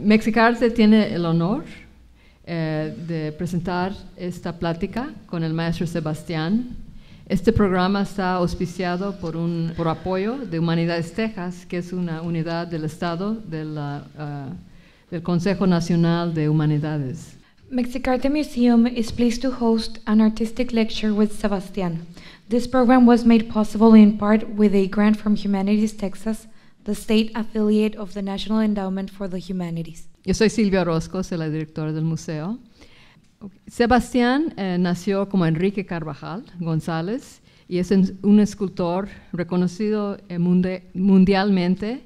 Mexicarte tiene el honor de presentar esta plática con el maestro Sebastián. Este programa está auspiciado por apoyo de Humanidades Texas, que es una unidad del Estado del Consejo Nacional de Humanidades. Mexicarte Museum is pleased to host an artistic lecture with Sebastián. This program was made possible in part with a grant from Humanities Texas, the state affiliate of the National Endowment for the Humanities. Yo soy Silvia Orozco, soy la directora del museo. Sebastián nació como Enrique Carvajal González y es un escultor reconocido mundialmente,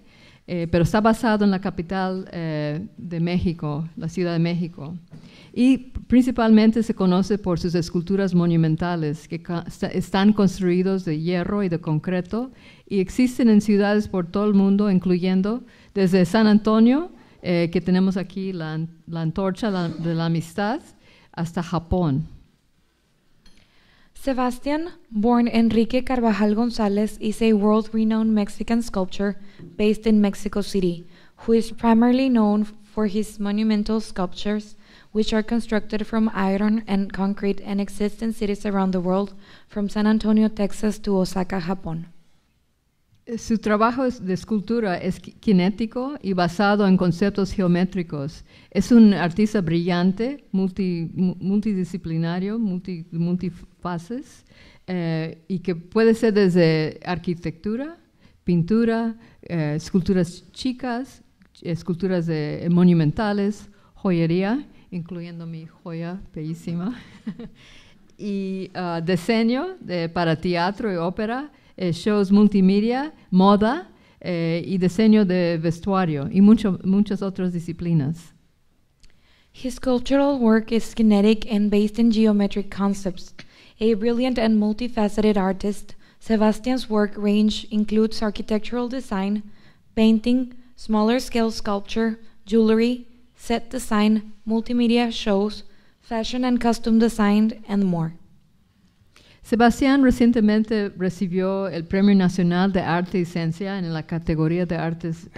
pero está basado en la capital de México, la Ciudad de México. Y principalmente se conoce por sus esculturas monumentales que están construidos de hierro y de concreto y existen en ciudades por todo el mundo, incluyendo desde San Antonio, que tenemos aquí la antorcha de la amistad, hasta Japón. Sebastián, born Enrique Carvajal González, is a world-renowned Mexican sculptor based in Mexico City, who is primarily known for his monumental sculptures, which are constructed from iron and concrete and exist in cities around the world, from San Antonio, Texas to Osaka, Japón. Su trabajo de escultura es cinético y basado en conceptos geométricos. Es un artista brillante, multidisciplinario, multifaces, y que puede ser desde arquitectura, pintura, esculturas chicas, esculturas monumentales, joyería, incluyendo mi joya bellísima, y diseño para teatro y ópera, shows multimedia, moda y diseño de vestuario y muchas otras disciplinas. His sculptural work is kinetic and based in geometric concepts. A brilliant and multifaceted artist, Sebastián's work range includes architectural design, painting, smaller scale sculpture, jewelry, set design, multimedia shows, fashion and costume design, and more. Sebastián recientemente recibió el Premio Nacional de Arte y Ciencia en la categoría de artes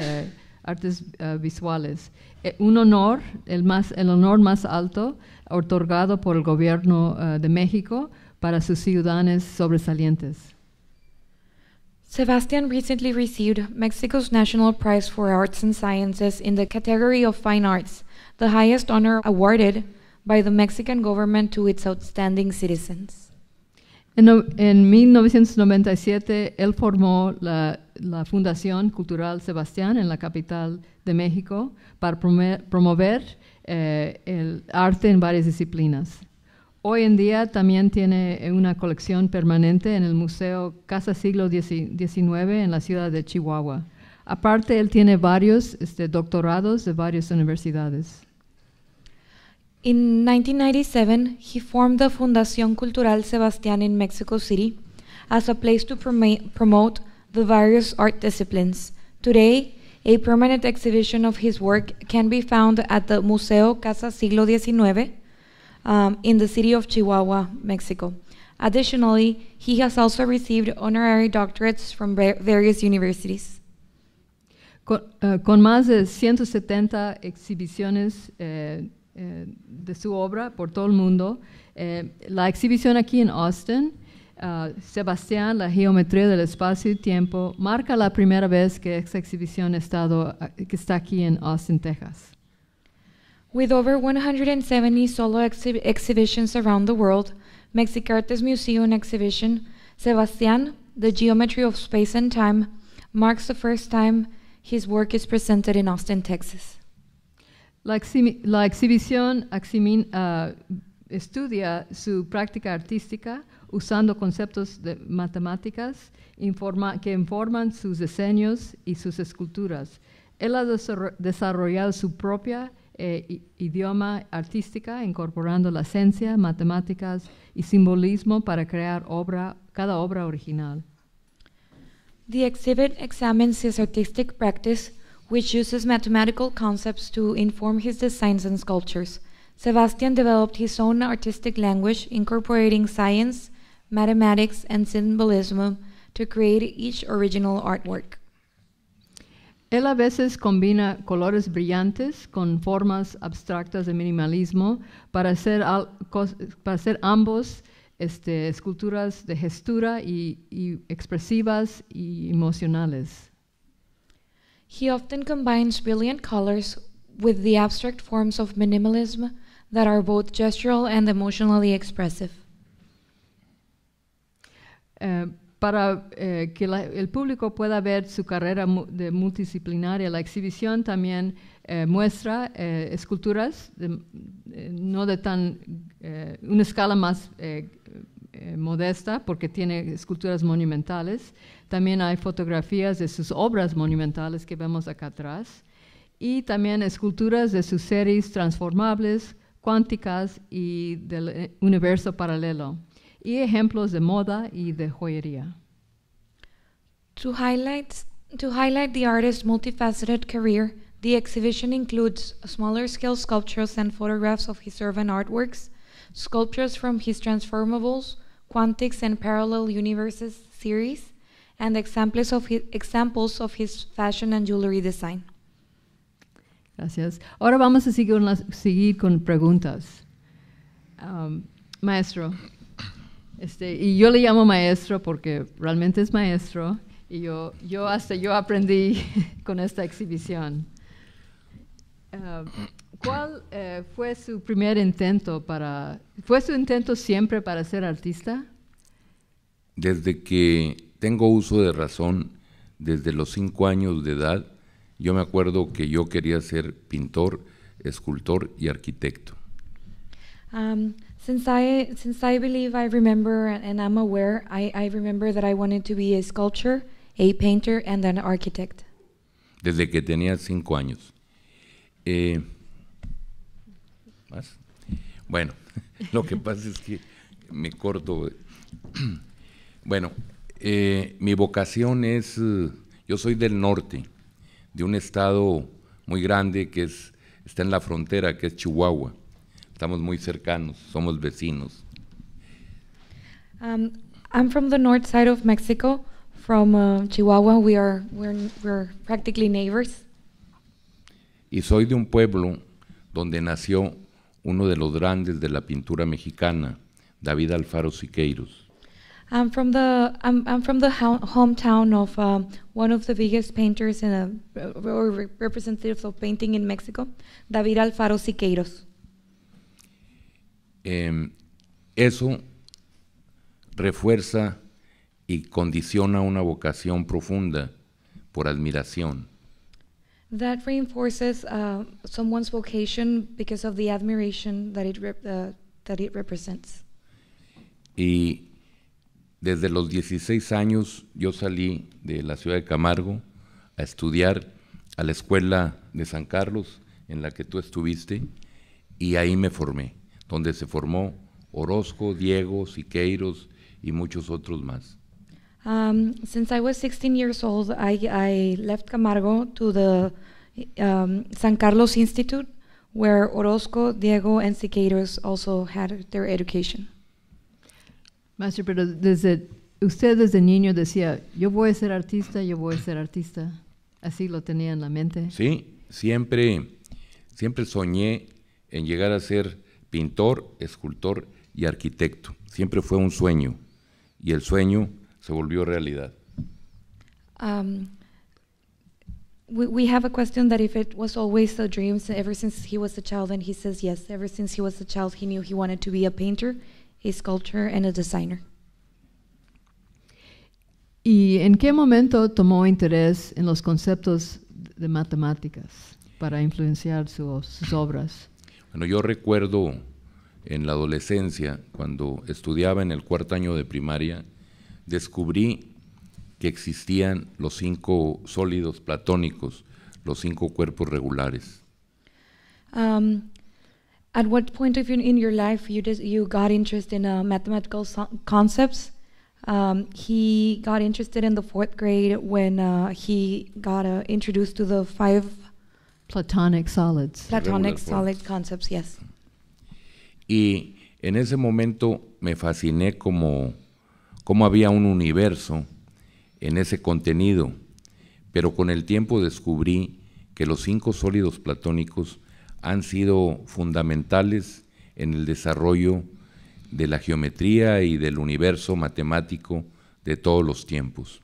visuales. Un honor, el honor más alto, otorgado por el gobierno de México para sus ciudadanos sobresalientes. Sebastián recently received Mexico's National Prize for Arts and Sciences in the category of Fine Arts, the highest honor awarded by the Mexican government to its outstanding citizens. En 1997, él formó la Fundación Cultural Sebastián en la capital de México para promover el arte en varias disciplinas. Hoy en día también tiene una colección permanente en el Museo Casa Siglo XIX en la ciudad de Chihuahua. Aparte, él tiene varios doctorados de varias universidades. In 1997, he formed the Fundación Cultural Sebastián in Mexico City as a place to promote the various art disciplines. Today, a permanent exhibition of his work can be found at the Museo Casa Siglo XIX in the city of Chihuahua, Mexico. Additionally, he has also received honorary doctorates from various universities. Con más de 170 exhibiciones de su obra por todo el mundo. La exhibición aquí en Austin, Sebastián, la geometría del espacio y tiempo, marca la primera vez que esta exhibición está aquí en Austin, Texas. With over 170 solo exhibitions around the world, Mexicarte's Museum exhibition, Sebastián, the Geometry of Space and Time, marks the first time his work is presented in Austin, Texas. La exhibición estudia su práctica artística usando conceptos de matemáticas que informan sus diseños y sus esculturas. Él ha desarrollado su propia idioma artística, incorporando la ciencia, matemáticas y simbolismo para crear cada obra original. The exhibit examines his artistic practice, which uses mathematical concepts to inform his designs and sculptures. Sebastián developed his own artistic language, incorporating science, mathematics, and symbolism to create each original artwork. Él a veces combina colores brillantes con formas abstractas de minimalismo para hacer ambos esculturas de gestura y expresivas y emocionales. He often combines brilliant colors with the abstract forms of minimalism that are both gestural and emotionally expressive. Para que el público pueda ver su carrera de multidisciplinaria, la exhibición también muestra esculturas no de una escala más modesta, porque tiene esculturas monumentales. También hay fotografías de sus obras monumentales que vemos acá atrás, y también esculturas de sus series transformables, cuánticas y del universo paralelo, y ejemplos de moda y de joyería. To highlight the artist's multifaceted career, the exhibition includes smaller-scale sculptures and photographs of his urban artworks, sculptures from his Transformables, Quantics, and Parallel Universes series, and examples of his fashion and jewelry design. Gracias. Ahora vamos a seguir con preguntas. Maestro, y yo le llamo maestro porque realmente es maestro, y yo aprendí con esta exhibición. ¿Cuál fue su primer intento ¿Fue su intento siempre para ser artista? Desde que tengo uso de razón, desde los 5 años de edad, yo me acuerdo que yo quería ser pintor, escultor y arquitecto. Since I believe I remember and I'm aware, I remember that I wanted to be a sculptor, a painter, and an architect. Desde que tenía 5 años. ¿Más? Bueno, lo que pasa es que me corto. Bueno, mi vocación es, yo soy del norte, de un estado muy grande que está en la frontera, que es Chihuahua. Estamos muy cercanos, somos vecinos. I'm from the north side of Mexico, from Chihuahua. We're practically neighbors. Y soy de un pueblo donde nació uno de los grandes de la pintura mexicana, David Alfaro Siqueiros. I'm from the hometown of one of the biggest painters or representatives of painting in Mexico, David Alfaro Siqueiros. Eso refuerza y condiciona una vocación profunda por admiración. That reinforces someone's vocation because of the admiration that it represents. Y desde los 16 años yo salí de la ciudad de Camargo a estudiar a la escuela de San Carlos, en la que tú estuviste, y ahí me formé, donde se formó Orozco, Diego, Siqueiros y muchos otros más. Since I was 16 years old, I left Camargo to the San Carlos Institute, where Orozco, Diego, and Siqueiros also had their education. Maestro, pero usted desde niño decía, yo voy a ser artista, yo voy a ser artista. ¿Así lo tenía en la mente? Sí, siempre soñé en llegar a ser pintor, escultor y arquitecto. Siempre fue un sueño, y el sueño se volvió realidad. We have a question that if it was always a dream ever since he was a child, and he says yes. Ever since he was a child, he knew he wanted to be a painter, a sculptor, and a designer. ¿Y en qué momento tomó interés en los conceptos de matemáticas para influenciar sus obras? Bueno, yo recuerdo en la adolescencia, cuando estudiaba en el 4º año de primaria, descubrí que existían los 5 sólidos platónicos, los 5 cuerpos regulares. At what point in your life you got interested in mathematical concepts? He got interested in the 4th grade when he got introduced to the 5 Platonic solids. Platonic solid concepts, yes. Y en ese momento me fasciné cómo había un universo en ese contenido, pero con el tiempo descubrí que los 5 sólidos platónicos han sido fundamentales en el desarrollo de la geometría y del universo matemático de todos los tiempos.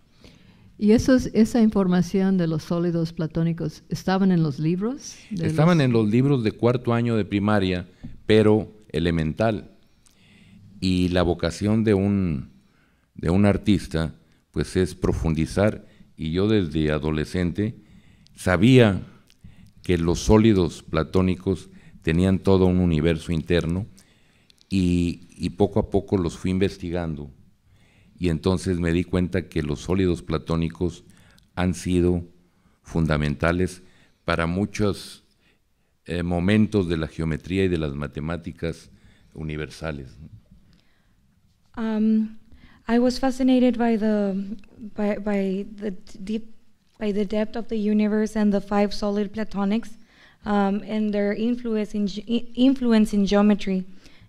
¿Y esa información de los sólidos platónicos estaban en los libros? Estaban en los libros de 4º año de primaria, pero elemental. Y la vocación de un artista pues es profundizar, y yo desde adolescente sabía que los sólidos platónicos tenían todo un universo interno, y poco a poco los fui investigando, y entonces me di cuenta que los sólidos platónicos han sido fundamentales para muchos momentos de la geometría y de las matemáticas universales. I was fascinated by the depth of the universe and the 5 solid platonics, and their influence in geometry.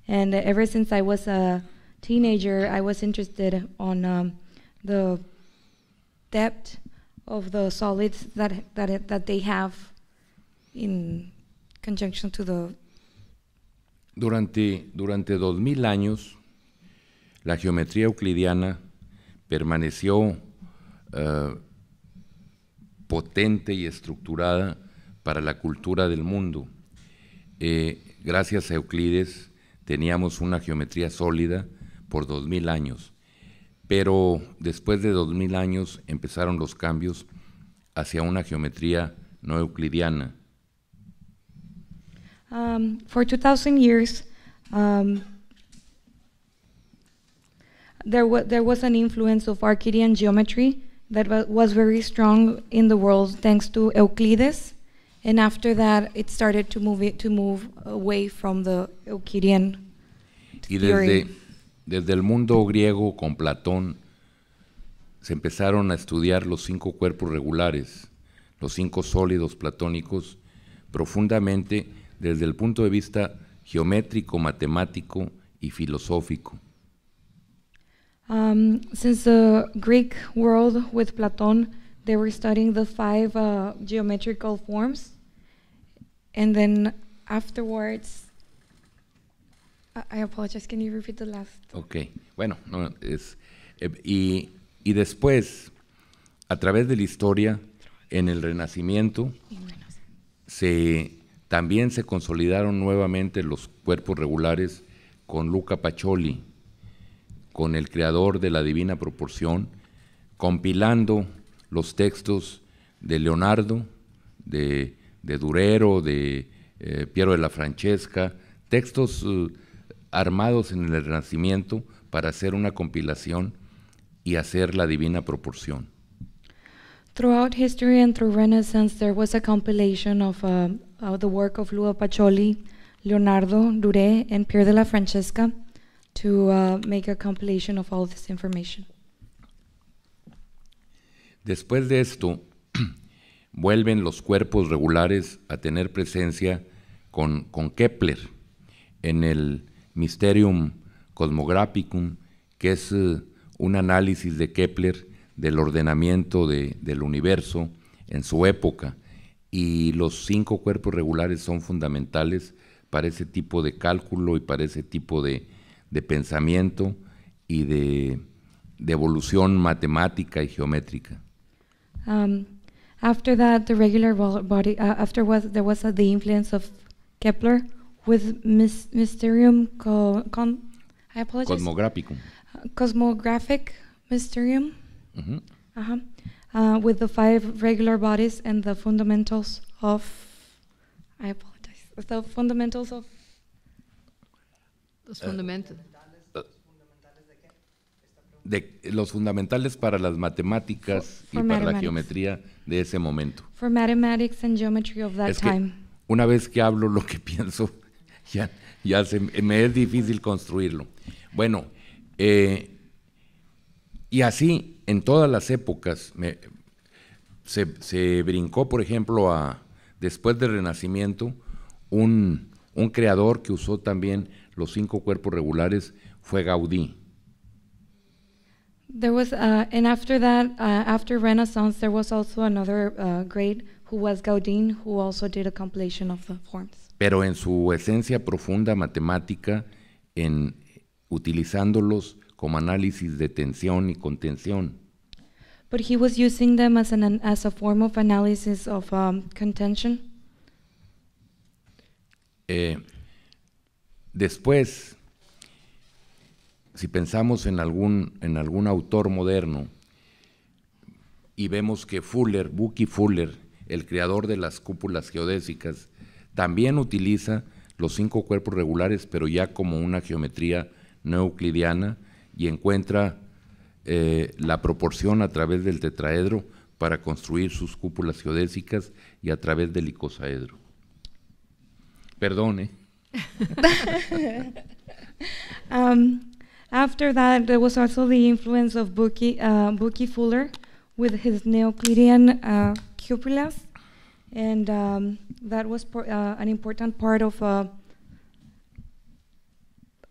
And ever since I was a teenager, I was interested on the depth of the solids that they have in conjunction to the. Durante 2000 años, la geometría euclidiana permaneció potente y estructurada para la cultura del mundo. Gracias a Euclides teníamos una geometría sólida por 2000 años, pero después de 2000 años empezaron los cambios hacia una geometría no euclidiana. For 2000 years, there was an influence of Arcadian geometry that was very strong in the world thanks to Euclides, and after that it started to move away from the Euclidean theory. Y desde el mundo griego con Platón se empezaron a estudiar los 5 cuerpos regulares, los 5 sólidos platónicos, profundamente desde el punto de vista geométrico, matemático y filosófico. Since the Greek world with Platon, they were studying the 5 geometrical forms, and then afterwards, I apologize, can you repeat the last? Okay, bueno, no, y después, a través de la historia, en el Renacimiento, también se consolidaron nuevamente los cuerpos regulares con Luca Pacioli, con el creador de la Divina Proporción, compilando los textos de Leonardo, de Durero, de Piero de la Francesca, textos armados en el Renacimiento para hacer una compilación y hacer la Divina Proporción. Throughout history and through Renaissance, there was a compilation of the work of Luca Pacioli, Leonardo, Duré, and Piero de la Francesca to make a compilation of all this information. Después de esto, vuelven los cuerpos regulares a tener presencia con Kepler en el Mysterium Cosmographicum, que es un análisis de Kepler del ordenamiento del universo en su época, y los 5 cuerpos regulares son fundamentales para ese tipo de cálculo y para ese tipo de pensamiento y de evolución matemática y geométrica. After that, the regular body. There was the influence of Kepler with Mysterium I apologize. Cosmographicum. Cosmographic Mysterium. Uh-huh. With the 5 regular bodies and the fundamentals of. I apologize. The fundamentals of. Los fundamentos. Los fundamentales para las matemáticas y para la geometría de ese momento. For mathematics and geometry of that time. Una vez que hablo lo que pienso, ya me es difícil construirlo. Bueno, y así en todas las épocas se brincó, por ejemplo, después del Renacimiento, un creador que usó también los 5 cuerpos regulares fue Gaudí. There was, and after that, after Renaissance, there was also another grade who was Gaudin, who also did a compilation of the forms. pero en su esencia profunda matemática, utilizándolos como análisis de tensión y contención. But he was using them as a form of analysis of contention. Después, si pensamos en algún autor moderno y vemos que Bucky Fuller, el creador de las cúpulas geodésicas, también utiliza los 5 cuerpos regulares, pero ya como una geometría no euclidiana, y encuentra la proporción a través del tetraedro para construir sus cúpulas geodésicas y a través del icosaedro. Perdone. After that, there was also the influence of Bucky Fuller with his Euclidean cupulas, and that was an important part of.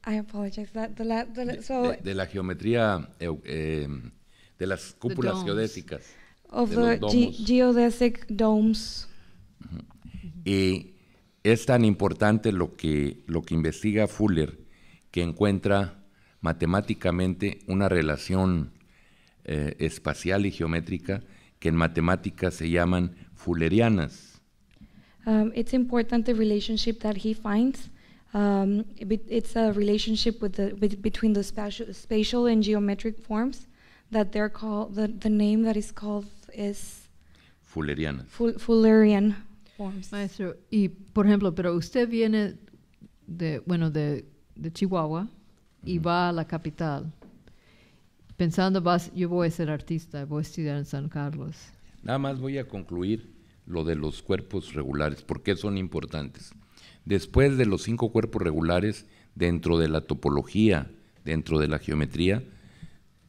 I apologize. De la geometría de las cúpulas geodésicas. Of the geodesic domes. Y es tan importante lo que investiga Fuller, que encuentra matemáticamente una relación espacial y geométrica que en matemáticas se llaman fullerianas. It's important the relationship that he finds. It's a relationship between the spatial and geometric forms that they're called. The name that is called is Fullerianas. Fullerian forms. Maestro, y por ejemplo, pero usted viene de Chihuahua y va a la capital pensando, yo voy a ser artista, voy a estudiar en San Carlos. Nada más voy a concluir lo de los cuerpos regulares, porque son importantes. Después de los 5 cuerpos regulares, dentro de la topología, dentro de la geometría,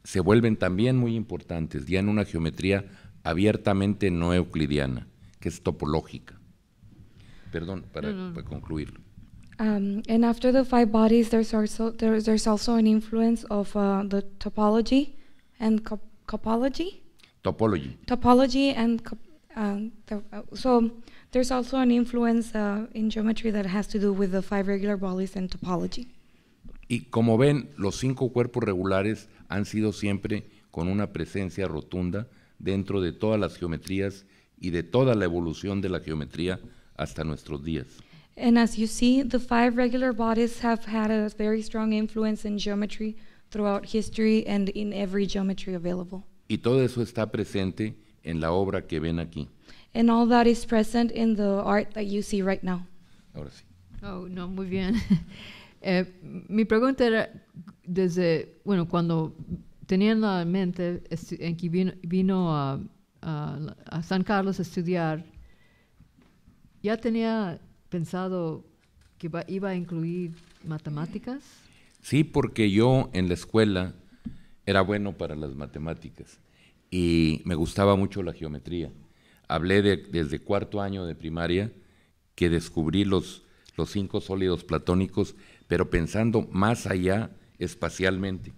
se vuelven también muy importantes, ya en una geometría abiertamente no euclidiana, que es topológica. Perdón, para concluirlo. And after the 5 bodies, there's also an influence of the topology and copology. Topology and so there's also an influence in geometry that has to do with the 5 regular bodies and topology. Y como ven, los 5 cuerpos regulares han sido siempre con una presencia rotunda dentro de todas las geometrías y de toda la evolución de la geometría hasta nuestros días. And as you see, the 5 regular bodies have had a very strong influence in geometry throughout history and in every geometry available. Y todo eso está presente en la obra que ven aquí. And all that is present in the art that you see right now. Ahora sí. Oh, no, muy bien. Mi pregunta era, cuando tenía en la mente en que vino a San Carlos a estudiar, ¿ya tenía pensado que iba a incluir matemáticas? Sí, porque yo en la escuela era bueno para las matemáticas y me gustaba mucho la geometría. Hablé desde 4º año de primaria que descubrí los 5 sólidos platónicos, pero pensando más allá espacialmente.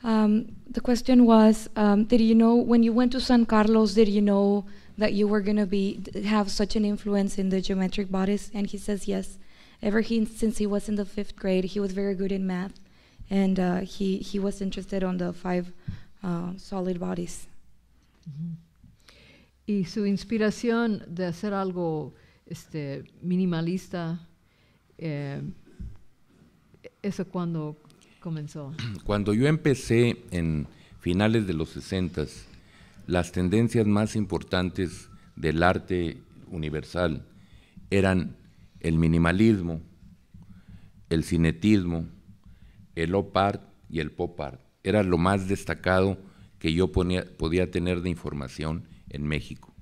The question was, did you know, when you went to San Carlos, did you know that you were going to have such an influence in the geometric bodies? And he says yes. Since he was in the 5th grade, he was very good in math, and he was interested on the 5 solid bodies. Mm-hmm. Y su inspiración de hacer algo minimalista, ¿eso cuándo comenzó? Cuando yo empecé en finales de los 60s, las tendencias más importantes del arte universal eran el minimalismo, el cinetismo, el op art y el pop art. Era lo más destacado que yo podía tener de información en México.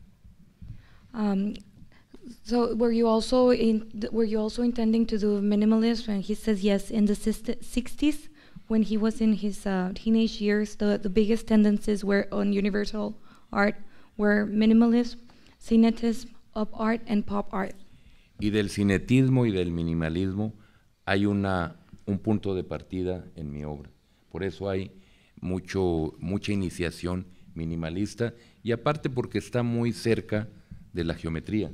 So were you also intending to do minimalism? And he says yes. In the 60s, when he was in his teenage years, the biggest tendencies were on universal art were minimalism, cinetism, op art, and pop art. Y del cinetismo y del minimalismo hay un punto de partida en mi obra. Por eso hay mucha iniciación minimalista, y aparte porque está muy cerca de la geometría,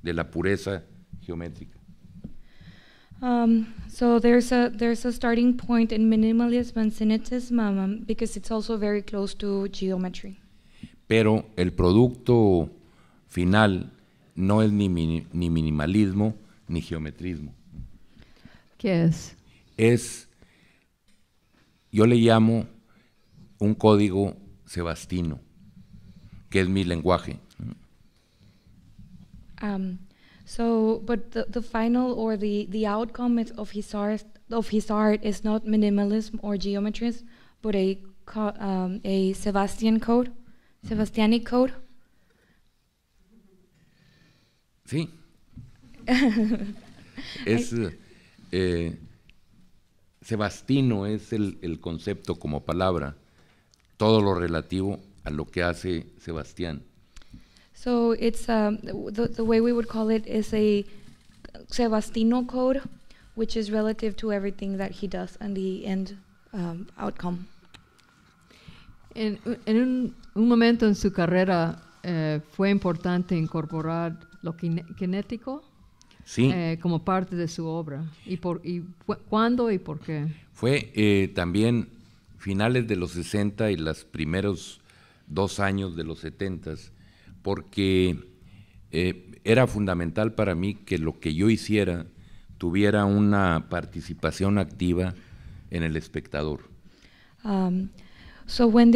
de la pureza geométrica. So there's a starting point in minimalism and cynicism because it's also very close to geometry. Pero el producto final no es ni minimalismo ni geometrismo. ¿Qué es? Es, yo le llamo un código sebastino, que es mi lenguaje. But the final or the outcome of his art is not minimalism or geometries, but a Sebastian code, Sebastianic code. Sí. Es sebastino es el concepto como palabra, todo lo relativo a lo que hace Sebastián. So it's the way we would call it is a Sebastino code, which is relative to everything that he does and the end outcome. En un momento en su carrera fue importante incorporar lo kinético Sí. como parte de su obra. ¿Cuándo y por qué? Fue también finales de los 60 y los primeros 2 años de los 70, porque era fundamental para mí que lo que yo hiciera tuviera una participación activa en el espectador. So when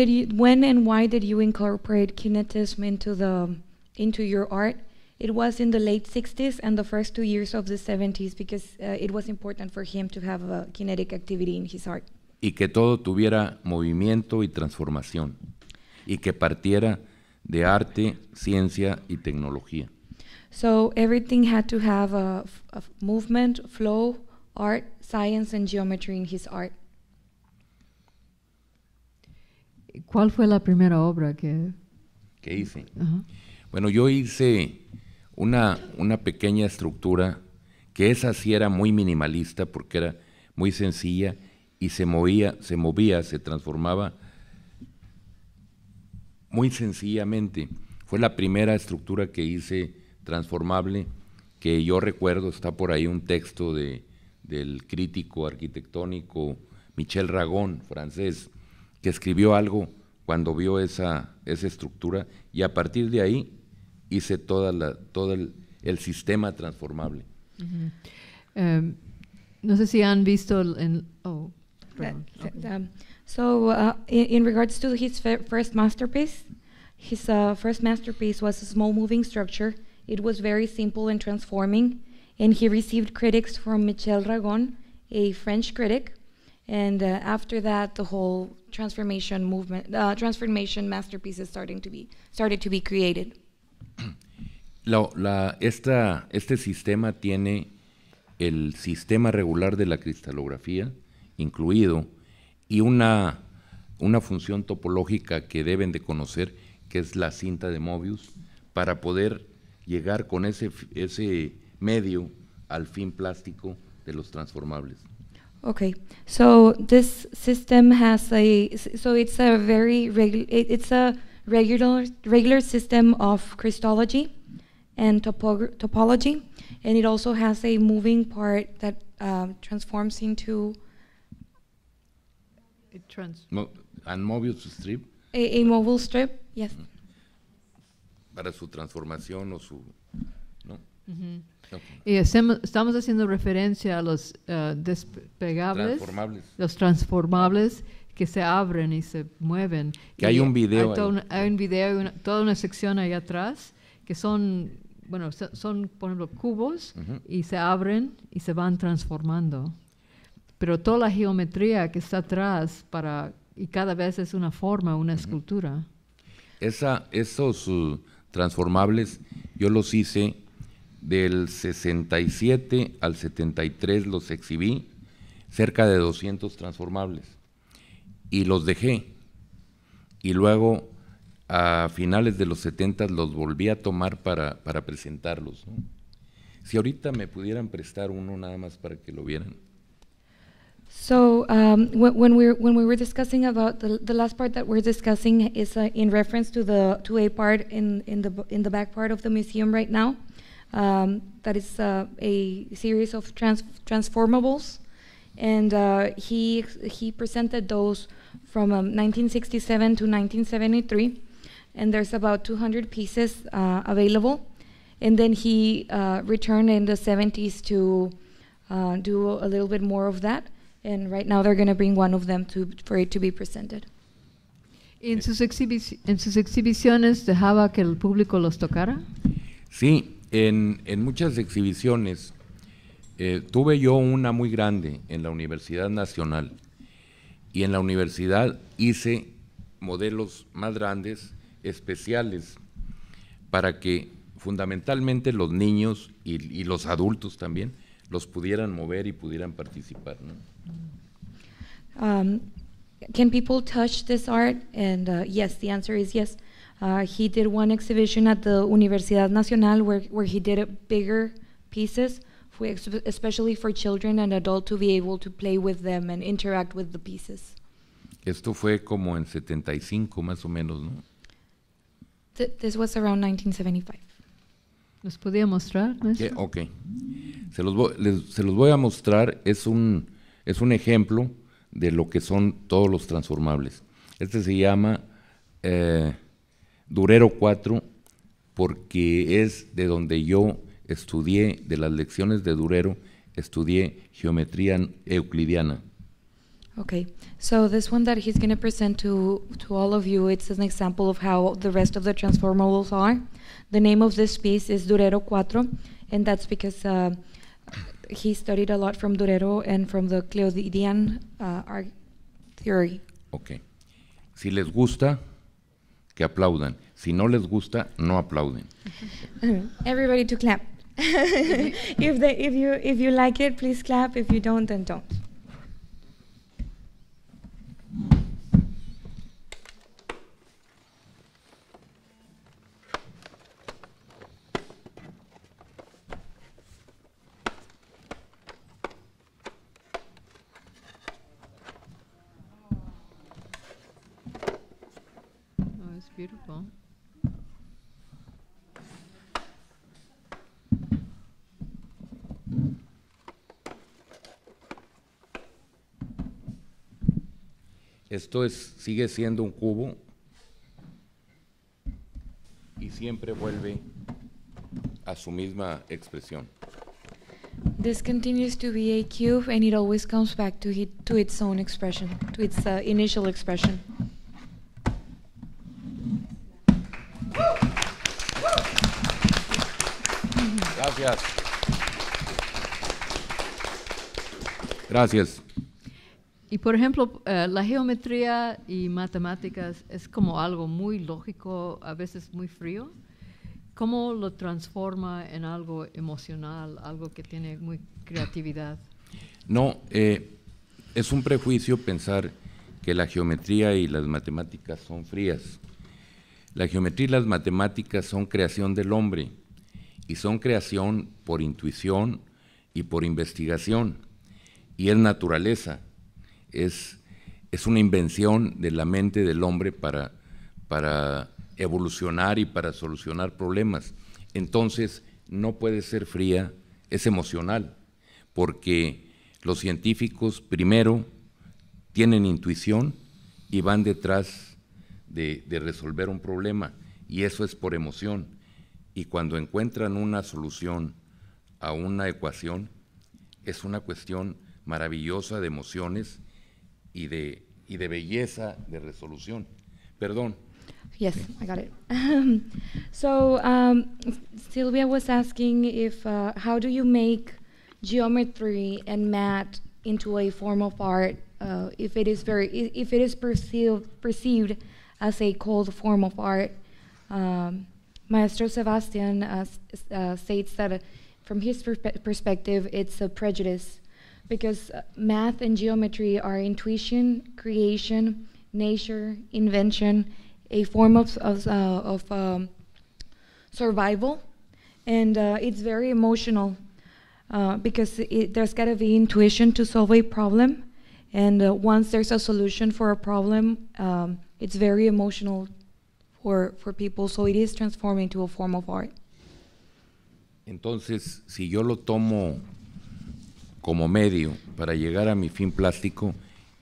and why did you incorporate kinetism into your art? It was in the late 60s and the first 2 years of the 70s because it was important for him to have a kinetic activity in his art. Y que todo tuviera movimiento y transformación, y que partiera de arte, ciencia y tecnología. So everything had to have a movement, flow, art, science, and geometry in his art. ¿Cuál fue la primera obra que hice? Ajá. Bueno, yo hice una pequeña estructura que esa sí era muy minimalista porque era muy sencilla y se movía, se transformaba muy sencillamente. Fue la primera estructura que hice transformable, que yo recuerdo, está por ahí un texto del crítico arquitectónico Michel Ragon, francés, que escribió algo cuando vio esa estructura, y a partir de ahí hice todo el sistema transformable. No sé si han visto In regards to his first masterpiece, his first masterpiece was a small moving structure. It was very simple and transforming, and he received critics from Michel Ragon, a French critic, and after that, the whole transformation masterpieces started to be created. Este sistema tiene el sistema regular de la cristalografía incluido y una función topológica que deben de conocer, que es la cinta de Mobius, para poder llegar con ese medio al fin plástico de los transformables. Okay, so this system it's a regular system of Christology and topology, and it also has a moving part that transforms into And Mobius strip. A mobile strip, yes. Para su transformación o su, ¿no? Uh-huh. Okay. Y estamos haciendo referencia a los despegables, los transformables que se abren y se mueven. Que hay un video. Hay un video y toda una sección ahí atrás que son, por ejemplo, cubos, uh-huh, y se abren y se van transformando. Pero toda la geometría que está atrás y cada vez es una forma, una escultura. Esos transformables yo los hice del 67 al 73, los exhibí, cerca de 200 transformables, y los dejé. Y luego, a finales de los 70, los volví a tomar para presentarlos, ¿no? Si ahorita me pudieran prestar uno nada más para que lo vieran. So when we were discussing about the last part that we're discussing is in reference to a part in the back part of the museum right now. That is a series of transformables, and he presented those from 1967 to 1973, and there's about 200 pieces available. And then he returned in the 70s to do a little bit more of that. And right now they're going to bring one of them for it to be presented. ¿En sus exhibiciones dejaba que el público los tocara? Sí, en muchas exhibiciones. Tuve yo una muy grande en la Universidad Nacional, y en la universidad hice modelos más grandes, especiales, para que fundamentalmente los niños y los adultos también los pudieran mover y pudieran participar, ¿no? Can people touch this art? And yes, the answer is yes. He did one exhibition at the Universidad Nacional where he did bigger pieces, especially for children and adults to be able to play with them and interact with the pieces. Esto fue como en 75 más o menos, ¿no? This was around 1975. ¿Los podía mostrar, maestro? Ok. Se los voy a mostrar. Es un ejemplo de lo que son todos los transformables. Este se llama Durero 4, porque es de donde yo estudié, de las lecciones de Durero, estudié geometría euclidiana. Okay, so this one that he's going to present to all of you, it's an example of how the rest of the transformables are. The name of this piece is Durero 4, and that's because he studied a lot from Durero and from the Cleodidian art theory. Okay. Si les gusta, que aplaudan. Si no les gusta, no aplauden. Everybody to clap. If you like it, please clap. If you don't, then don't. Oh, it's beautiful. Esto sigue siendo un cubo y siempre vuelve a su misma expresión. This continues to be a cube, and it always comes back to its own expression, to its initial expression. Gracias. Gracias. Y por ejemplo, la geometría y matemáticas es como algo muy lógico, a veces muy frío. ¿Cómo lo transforma en algo emocional, algo que tiene muy creatividad? No, es un prejuicio pensar que la geometría y las matemáticas son frías. La geometría y las matemáticas son creación del hombre, y son creación por intuición y por investigación, y es naturaleza. Es una invención de la mente del hombre para evolucionar y para solucionar problemas. Entonces, no puede ser fría, es emocional, porque los científicos primero tienen intuición y van detrás de resolver un problema, y eso es por emoción. Y cuando encuentran una solución a una ecuación, es una cuestión maravillosa de emociones y de belleza de resolución. Perdón. Yes, I got it. So Sylvia was asking if how do you make geometry and math into a form of art if it is perceived as a cold form of art. Maestro Sebastian states that from his perspective, it's a prejudice, because math and geometry are intuition, creation, nature, invention, a form of survival, and it's very emotional because there's got to be intuition to solve a problem, And once there's a solution for a problem, it's very emotional for people, so it is transforming to a form of art. Entonces, si yo lo tomo como medio para llegar a mi fin plástico,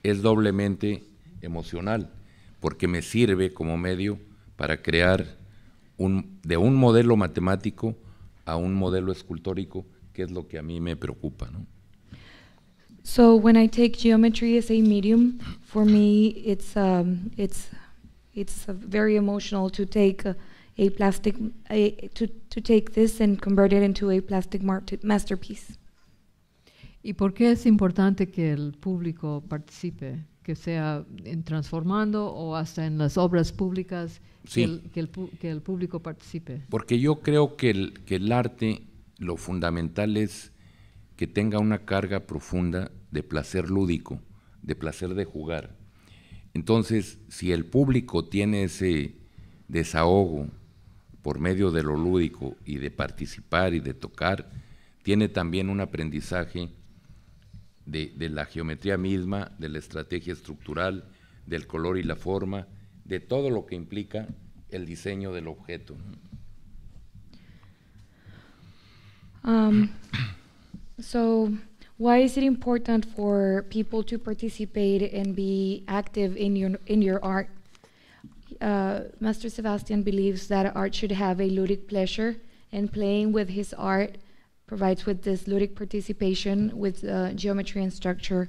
es doblemente emocional, porque me sirve como medio para crear de un modelo matemático a un modelo escultórico, que es lo que a mí me preocupa, ¿no? So when I take geometry as a medium, for me it's very emotional to take to take this and convert it into a plastic masterpiece. ¿Y por qué es importante que el público participe, que sea en transformando o hasta en las obras públicas, sí, que el público participe? Porque yo creo que el arte, lo fundamental es que tenga una carga profunda de placer lúdico, de placer de jugar. Entonces, si el público tiene ese desahogo por medio de lo lúdico y de participar y de tocar, tiene también un aprendizaje de la geometría misma, de la estrategia estructural, del color y la forma, de todo lo que implica el diseño del objeto. So why is it important for people to participate and be active in your art? Master Sebastian believes that art should have a ludic pleasure, and playing with his art provides with this ludic participation with geometry and structure,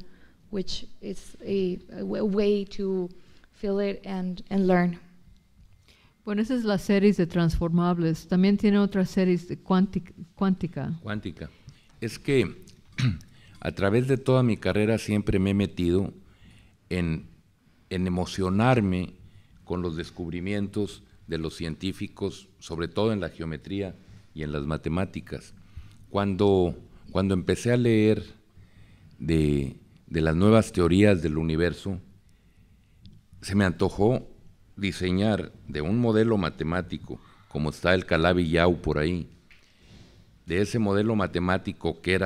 which is a way to feel it and learn. Bueno, esas es las series de transformables. También tiene otras series de cuántica. Cuántica. Es que a través de toda mi carrera siempre me he metido en emocionarme con los descubrimientos de los científicos, sobre todo en la geometría y en las matemáticas. Cuando empecé a leer de las nuevas teorías del universo, se me antojó diseñar de un modelo matemático, como está el Calabi-Yau por ahí, de ese modelo matemático que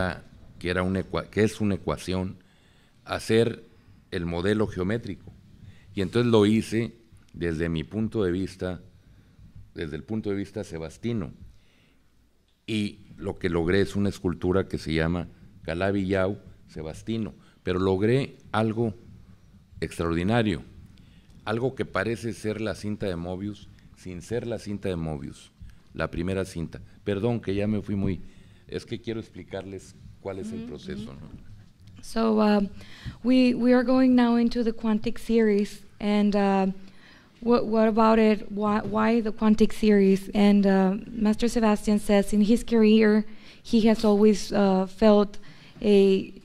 es una ecuación, hacer el modelo geométrico. Y entonces lo hice desde mi punto de vista, desde el punto de vista sebastino. Y lo que logré es una escultura que se llama Calabi-Yau sebastino, pero logré algo extraordinario, algo que parece ser la cinta de Mobius, sin ser la cinta de Mobius, la primera cinta. Perdón, que ya me fui muy... Es que quiero explicarles cuál es el proceso, ¿no? So we are going now into the Quantic series, and what about it? Why the Quantic series? And Master Sebastian says in his career he has always felt he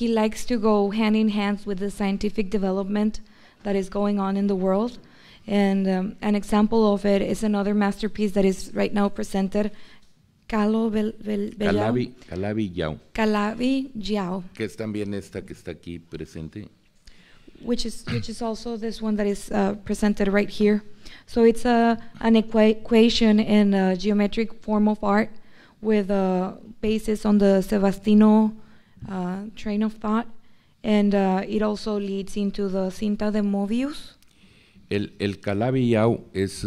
likes to go hand in hand with the scientific development that is going on in the world. And an example of it is another masterpiece that is right now presented, Calabi-Yau. Calabi-Yau. Que es también esta que está aquí presente. Which is also this one that is presented right here. So it's an equation in a geometric form of art with a basis on the Sebastino train of thought, and it also leads into the cinta de Mobius. El Calabi-Yau es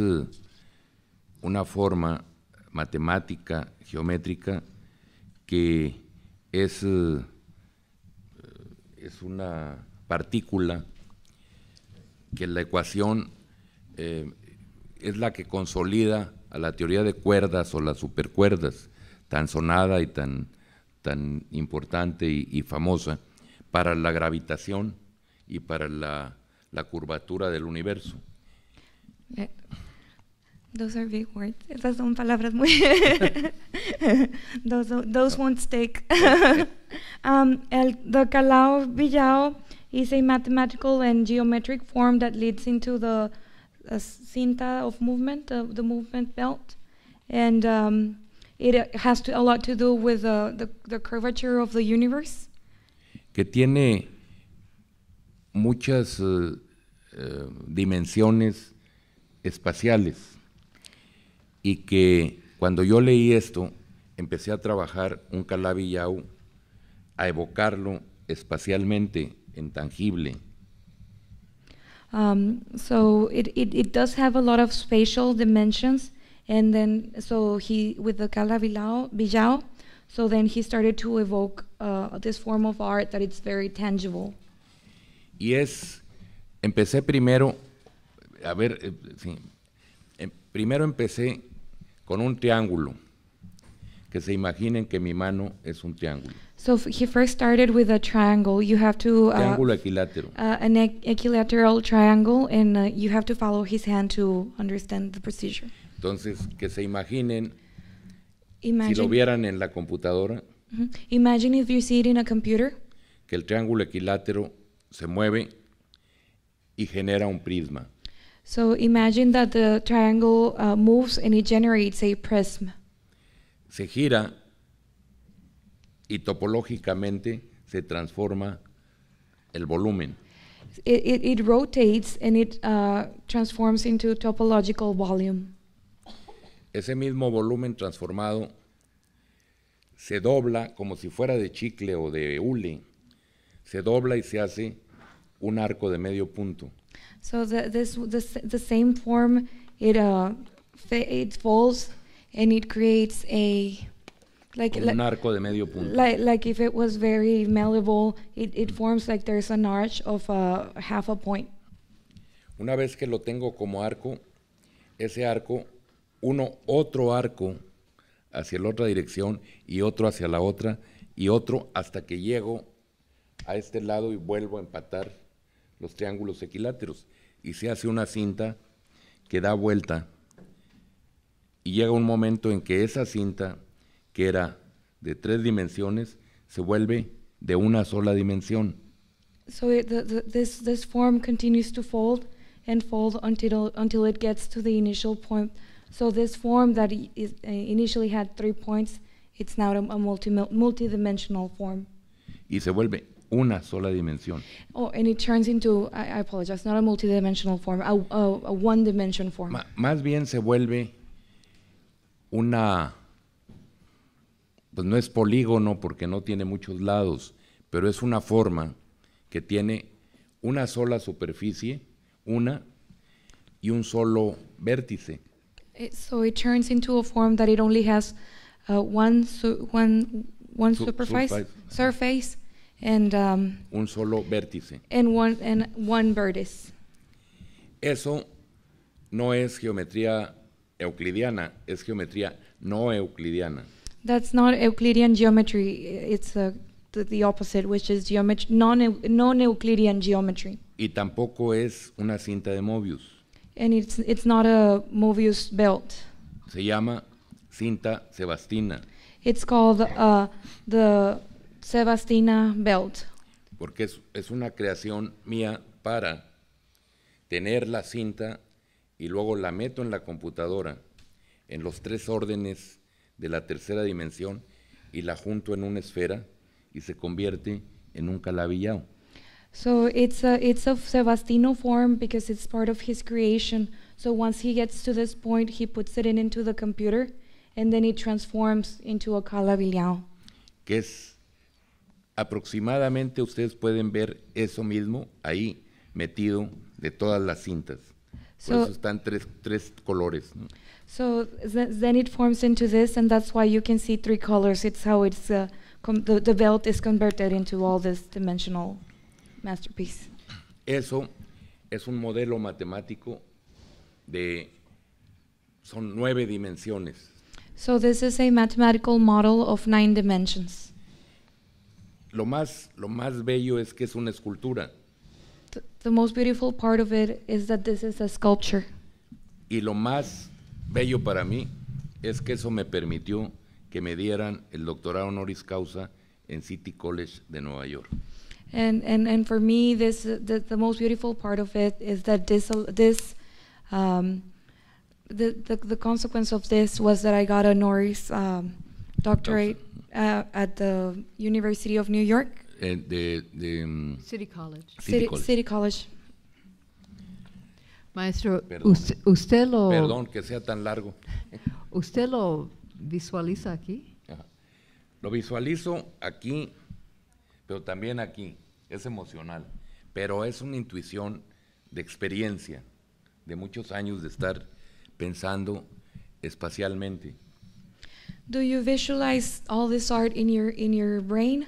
una forma matemática, geométrica, que es una partícula que la ecuación es la que consolida a la teoría de cuerdas o las supercuerdas, tan sonada y tan importante y famosa para la gravitación y para la curvatura del universo. Those are big words. Esas son palabras muy... those won't stick. The Calabi-Yau is a mathematical and geometric form that leads into the cinta of movement, the movement belt. And it has a lot to do with the curvature of the universe. Que tiene muchas dimensiones espaciales, y que cuando yo leí esto empecé a trabajar un Calabi-Yau, a evocarlo espacialmente en tangible. So it does have a lot of spatial dimensions, and then so he with the Cala Villao, so then he started to evoke this form of art that it's very tangible. Y empecé primero, primero empecé con un triángulo, que se imaginen que mi mano es un triángulo. So he first started with a triangle. You have to Triángulo equilátero. an equilateral triangle, and you have to follow his hand to understand the procedure. Entonces, que se imaginen, si Imagine, lo vieran en la computadora, imagine if you see it in a computer, que el triángulo equilátero se mueve y genera un prisma. so imagine that the triangle moves and it generates a prism. Se gira y topológicamente se transforma el volumen. It rotates and it transforms into topological volume. Ese mismo volumen transformado se dobla como si fuera de chicle o de hule, se dobla y se hace un arco de medio punto. So the same form, it folds and it creates a Un arco de medio punto. like if it was very malleable, it forms like there's an arch of half a point. Una vez que lo tengo como arco, ese arco, otro arco hacia la otra dirección y otro hacia la otra y otro hasta que llego a este lado y vuelvo a empatar los triángulos equiláteros y se hace una cinta que da vuelta y llega un momento en que esa cinta, que era de 3 dimensiones, se vuelve de una sola dimensión. So this form continues to fold and fold until it gets to the initial point. So this form that initially had 3 points, it's now a multidimensional form. Y se vuelve una sola dimensión. Oh, and it turns into, I apologize, not a multidimensional form, a one-dimension form. Más bien se vuelve pues no es polígono porque no tiene muchos lados, pero es una forma que tiene una sola superficie, y un solo vértice. So it turns into a form that it only has one surface and un solo vértice. and one vertex. Eso no es geometría euclidiana, es geometría no euclidiana. That's not Euclidean geometry. It's the opposite, which is non-Euclidean geometry. Y tampoco es una cinta de Mobius. And it's not a Mobius belt. Se llama cinta sebastina. It's called the Sebastina belt. Porque es una creación mía para tener la cinta y luego la meto en la computadora en los 3 órdenes de la tercera dimensión y la junto en una esfera y se convierte en un calabillao. So it's a Sebastino form because it's part of his creation. So once he gets to this point, he puts it into the computer, and then it transforms into a calabillao. Que es aproximadamente, ustedes pueden ver eso mismo ahí metido de todas las cintas. Por eso están tres colores, ¿no? So then it forms into this, and that's why you can see 3 colors. It's how it's the belt is converted into all this dimensional masterpiece. Eso es un modelo matemático son 9 dimensiones. So this is a mathematical model of 9 dimensions. Lo más bello es que es una escultura. The most beautiful part of it is that this is a sculpture. Y lo más bello para mí es que eso me permitió que me dieran el doctorado honoris causa en City College de Nueva York. And for me, the most beautiful part of it is that the consequence of this was that I got a honoris doctorate at the University of New York. City College. City College. Maestro, Perdón. usted lo... Perdón que sea tan largo. ¿Usted lo visualiza aquí? Ajá. Lo visualizo aquí, pero también aquí es emocional, pero es una intuición de experiencia, de muchos años de estar pensando espacialmente. Do you visualize all this art in your brain?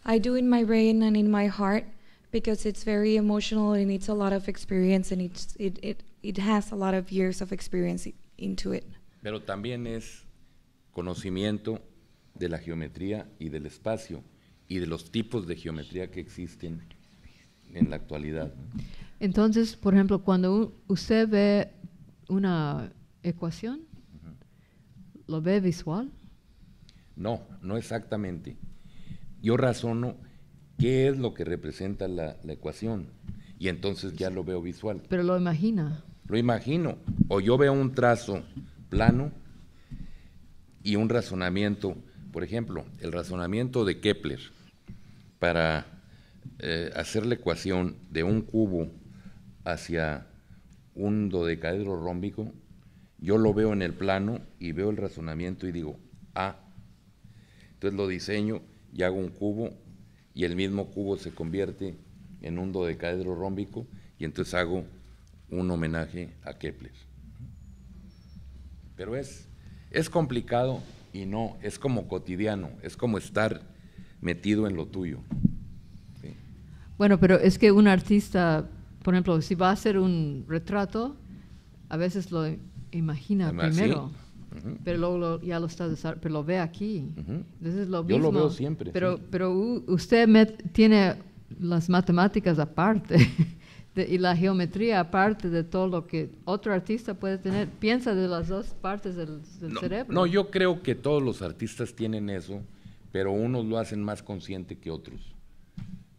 I do in my brain and in my heart because it's very emotional and it's a lot of experience and it has a lot of years of experience into it. Pero también es conocimiento de la geometría y del espacio y de los tipos de geometría que existen en la actualidad. Entonces, por ejemplo, cuando usted ve una ecuación, ¿lo ve visual? No, no exactamente. Yo razono qué es lo que representa la ecuación y entonces ya lo veo visual. Pero lo imagina. Lo imagino, o yo veo un trazo plano y un razonamiento, por ejemplo, el razonamiento de Kepler para hacer la ecuación de un cubo hacia un dodecaedro rómbico, yo lo veo en el plano y veo el razonamiento y digo, entonces lo diseño y hago un cubo y el mismo cubo se convierte en un dodecaedro rómbico y entonces hago un homenaje a Kepler. Pero es complicado y no, es como cotidiano, es como estar metido en lo tuyo. ¿Sí? Bueno, pero es que un artista, por ejemplo, si va a hacer un retrato, a veces lo imagina primero, ¿sí? Pero luego ya lo está desarrollando, pero lo ve aquí. Entonces lo Yo mismo, lo veo siempre. Pero, sí. pero usted tiene las matemáticas aparte y la geometría aparte de todo lo que otro artista puede tener. Piensa de las dos partes del cerebro. No, yo creo que todos los artistas tienen eso, pero unos lo hacen más consciente que otros.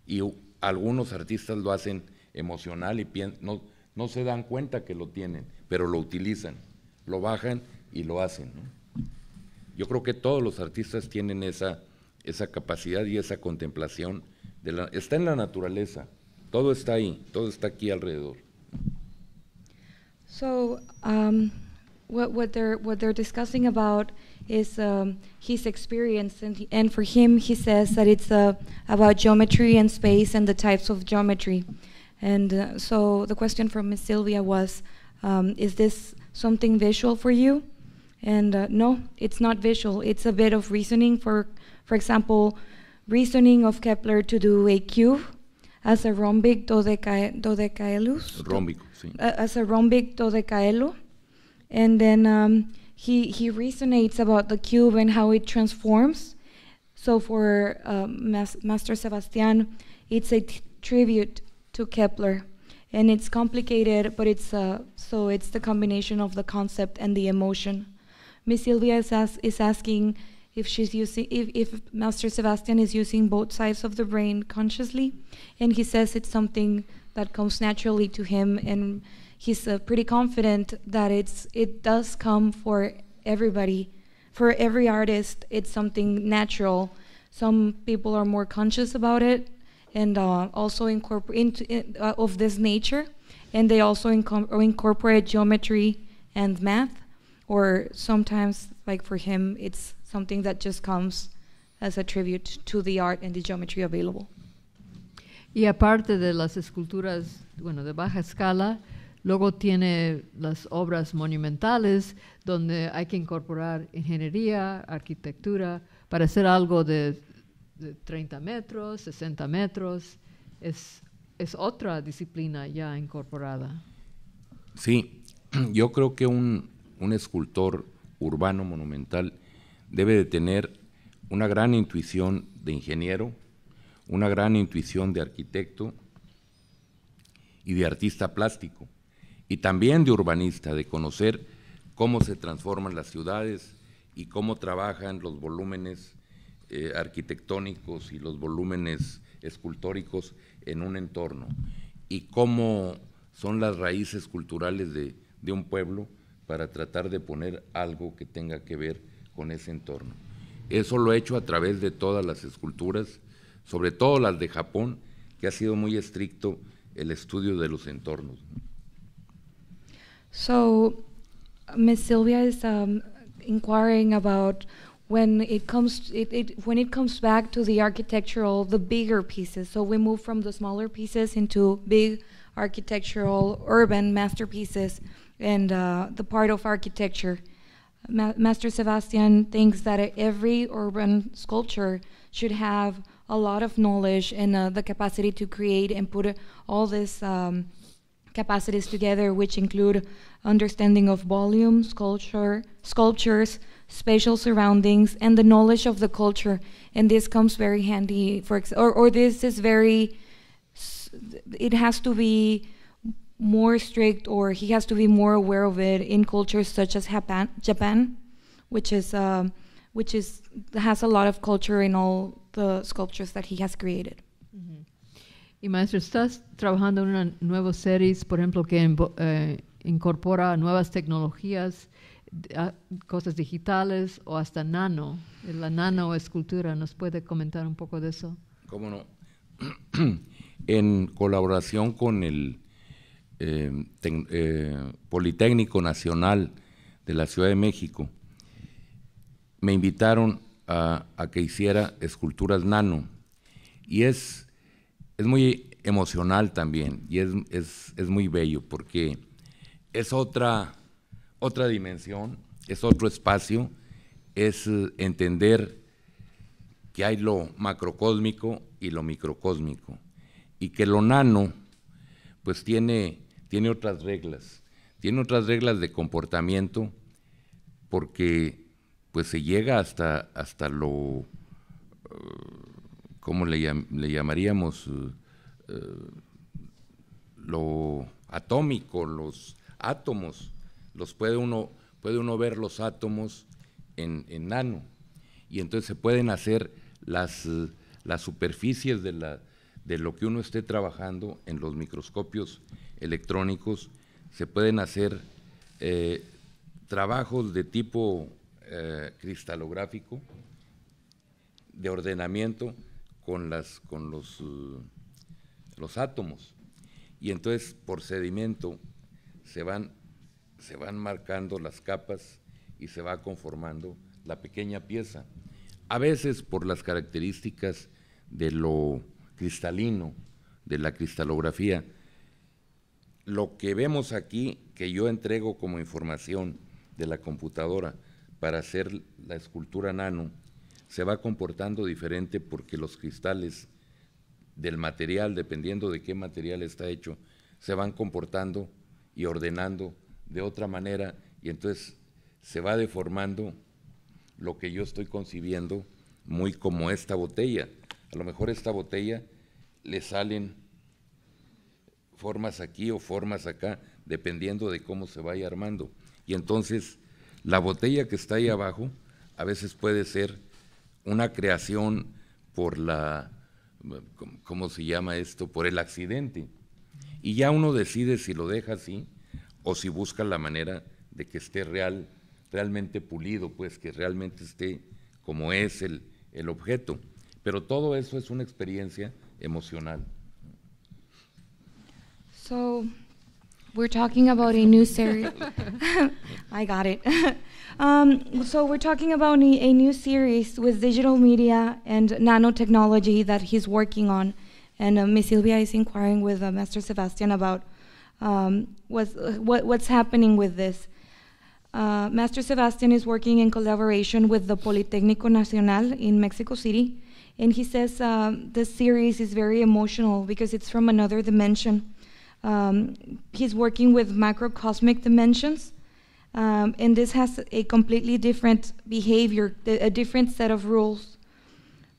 Y algunos artistas lo hacen emocional y no se dan cuenta que lo tienen, pero lo utilizan, lo bajan y lo hacen, ¿no? Yo creo que todos los artistas tienen esa capacidad y esa contemplación. Está en la naturaleza, todo está ahí, todo está aquí alrededor. So what they're discussing about is his experience, and for him, he says that it's about geometry and space and the types of geometry. And so the question from Ms. Sylvia was, is this something visual for you? And no, it's not visual. It's a bit of reasoning. For example, reasoning of Kepler to do a cube as a rhombic dodecaelus. Rómbico, sí. As a rhombic dodecaelo. And then he resonates about the cube and how it transforms. So for Master Sebastián, it's a tribute to Kepler. And it's complicated, but it's the combination of the concept and the emotion. Miss Sylvia is asking if she's using if Master Sebastián is using both sides of the brain consciously, and he says it's something that comes naturally to him, and he's pretty confident that it does come for everybody, for every artist. It's something natural. Some people are more conscious about it, and also incorporate of this nature, and they also incorporate geometry and math, or sometimes, like for him, it's something that just comes as a tribute to the art and the geometry available. Y aparte de las esculturas, bueno, de baja escala, luego tiene las obras monumentales donde hay que incorporar ingeniería, arquitectura, para hacer algo de 30 metros, 60 metros, es otra disciplina ya incorporada. Sí, yo creo que un escultor urbano monumental debe de tener una gran intuición de ingeniero, una gran intuición de arquitecto y de artista plástico, y también de urbanista, de conocer cómo se transforman las ciudades y cómo trabajan los volúmenes arquitectónicos y los volúmenes escultóricos en un entorno, y cómo son las raíces culturales de un pueblo para tratar de poner algo que tenga que ver con ese entorno. Eso lo he hecho a través de todas las esculturas, sobre todo las de Japón, que ha sido muy estricto el estudio de los entornos. So, Ms. Sylvia is inquiring about when it comes back to the architectural, the bigger pieces. So we move from the smaller pieces into big architectural urban masterpieces, and the part of architecture. Master Sebastian thinks that every urban sculpture should have a lot of knowledge and the capacity to create and put all these capacities together, which include understanding of volume, sculptures, spatial surroundings, and the knowledge of the culture. And this comes very handy, or this is very, it has to be more strict, or he has to be more aware of it in cultures such as Japan, which has a lot of culture in all the sculptures that he has created. Y maestro, ¿estás trabajando en una nueva serie, por ejemplo, que incorpora nuevas tecnologías, cosas digitales o hasta nano, la nanoescultura? ¿Nos puede comentar un poco de eso? ¿Cómo no? En colaboración con el Politécnico Nacional de la Ciudad de México, me invitaron a que hiciera esculturas nano, y es muy emocional también, y es muy bello, porque es otra dimensión, es otro espacio, es entender que hay lo macrocósmico y lo microcósmico, y que lo nano pues tiene otras reglas de comportamiento, porque pues se llega hasta lo, ¿cómo le llamaríamos? Lo atómico, los átomos, puede uno ver los átomos en nano, y entonces se pueden hacer las superficies de lo que uno esté trabajando en los microscopios electrónicos. Se pueden hacer trabajos de tipo cristalográfico, de ordenamiento con los átomos, y entonces por sedimento se van marcando las capas y se va conformando la pequeña pieza. A veces por las características de lo cristalino, de la cristalografía, lo que vemos aquí, que yo entrego como información de la computadora para hacer la escultura nano, se va comportando diferente, porque los cristales del material, dependiendo de qué material está hecho, se van comportando y ordenando de otra manera, y entonces se va deformando lo que yo estoy concibiendo, muy como esta botella. A lo mejor esta botella le salen formas aquí o formas acá, dependiendo de cómo se vaya armando. Y entonces la botella que está ahí abajo a veces puede ser una creación por ¿cómo se llama esto? Por el accidente. Y ya uno decide si lo deja así o si busca la manera de que esté realmente pulido, pues que realmente esté como es el objeto. Pero todo eso es una experiencia emocional. So, we're talking about a new series. I got it. So we're talking about a new series with digital media and nanotechnology that he's working on. And Ms. Silvia is inquiring with Master Sebastian about what's happening with this. Master Sebastian is working in collaboration with the Politécnico Nacional in Mexico City. And he says this series is very emotional because it's from another dimension. He's working with macrocosmic dimensions, and this has a completely different behavior, a different set of rules.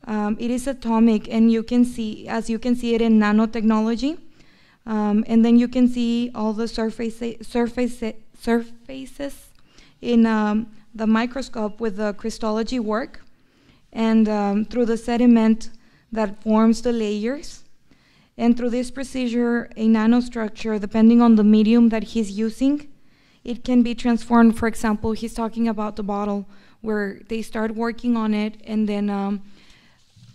It is atomic, and you can see it in nanotechnology, and then you can see all the surfaces in the microscope with the Christology work, and through the sediment that forms the layers. And through this procedure, a nanostructure, depending on the medium that he's using, it can be transformed. For example, he's talking about the bottle, where they start working on it, and then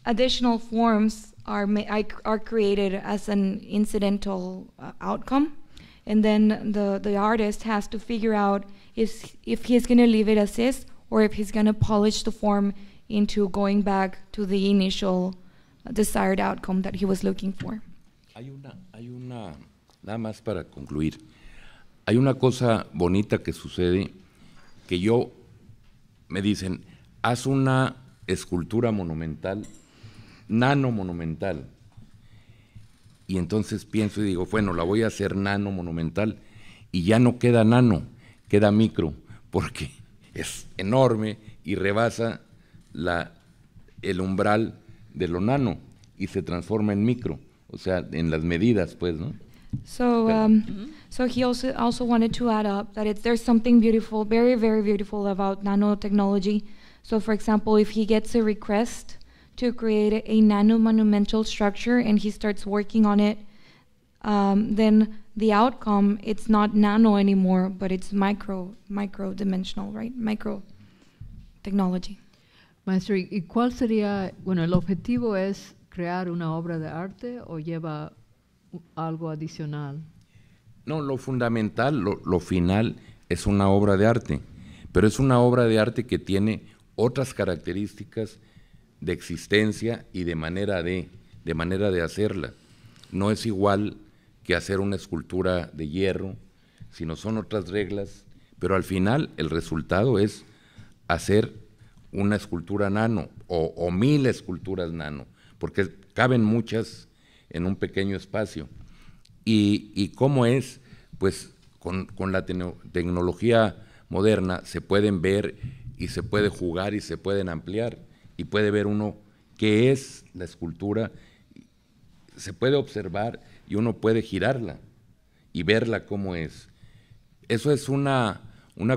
additional forms are created as an incidental outcome. And then the artist has to figure out if he's going to leave it as is, or if he's going to polish the form into going back to the initial desired outcome that he was looking for. Nada más para concluir, hay una cosa bonita que sucede, que me dicen, haz una escultura monumental, nano monumental, y entonces pienso y digo, bueno, la voy a hacer nano monumental, y ya no queda nano, queda micro, porque es enorme y rebasa el umbral de lo nano y se transforma en micro, o sea, en las medidas, pues, ¿no? So, so he also wanted to add up that there's something beautiful, very, very beautiful about nanotechnology. So, for example, if he gets a request to create a nano monumental structure and he starts working on it, then the outcome, it's not nano anymore, but it's micro dimensional, right? Micro technology. Maestro, ¿y cuál sería, bueno, el objetivo es crear una obra de arte o lleva algo adicional? No, lo fundamental, lo final es una obra de arte, pero es una obra de arte que tiene otras características de existencia y de manera de hacerla. No es igual que hacer una escultura de hierro, sino son otras reglas, pero al final el resultado es hacer una escultura nano o 1000 esculturas nano, porque caben muchas en un pequeño espacio. ¿Y cómo es? Pues con la tecnología moderna se pueden ver y se puede jugar y se pueden ampliar y puede ver uno qué es la escultura, se puede observar y uno puede girarla y verla cómo es. Eso es una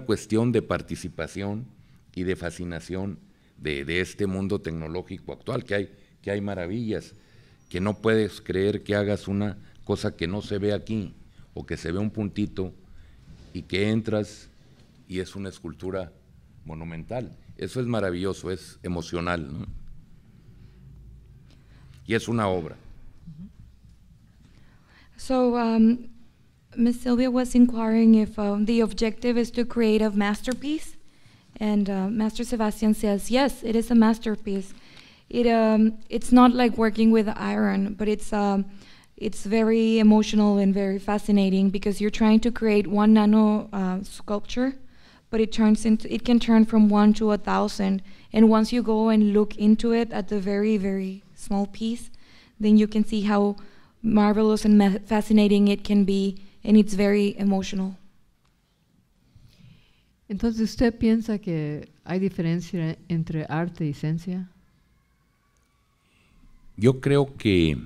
cuestión de participación y de fascinación de este mundo tecnológico actual, que hay maravillas, que no puedes creer que hagas una cosa que no se ve aquí, o que se ve un puntito, y que entras y es una escultura monumental. Eso es maravilloso, es emocional, ¿no? Y es una obra. So, Ms. Sylvia was inquiring if the objective is to create a masterpiece, and Master Sebastian says, yes, it is a masterpiece. It's not like working with iron, but it's very emotional and very fascinating because you're trying to create one nano sculpture, but it can turn from 1 to 1,000. And once you go and look into it at the very, very small piece, then you can see how marvelous and fascinating it can be, and it's very emotional. Entonces, ¿usted piensa que hay diferencia entre arte y ciencia? Yo creo que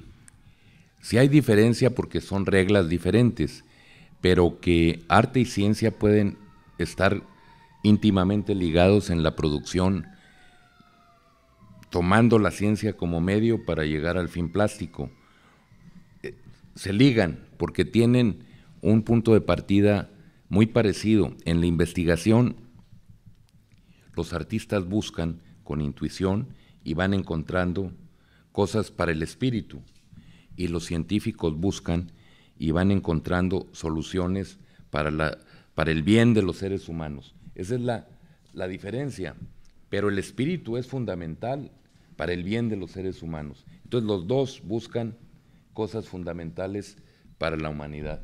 sí hay diferencia porque son reglas diferentes, pero que arte y ciencia pueden estar íntimamente ligados en la producción, tomando la ciencia como medio para llegar al fin plástico. Se ligan porque tienen un punto de partida muy parecido. En la investigación, los artistas buscan con intuición y van encontrando cosas para el espíritu, y los científicos buscan y van encontrando soluciones para el bien de los seres humanos. Esa es la diferencia, pero el espíritu es fundamental para el bien de los seres humanos. Entonces los dos buscan cosas fundamentales para la humanidad.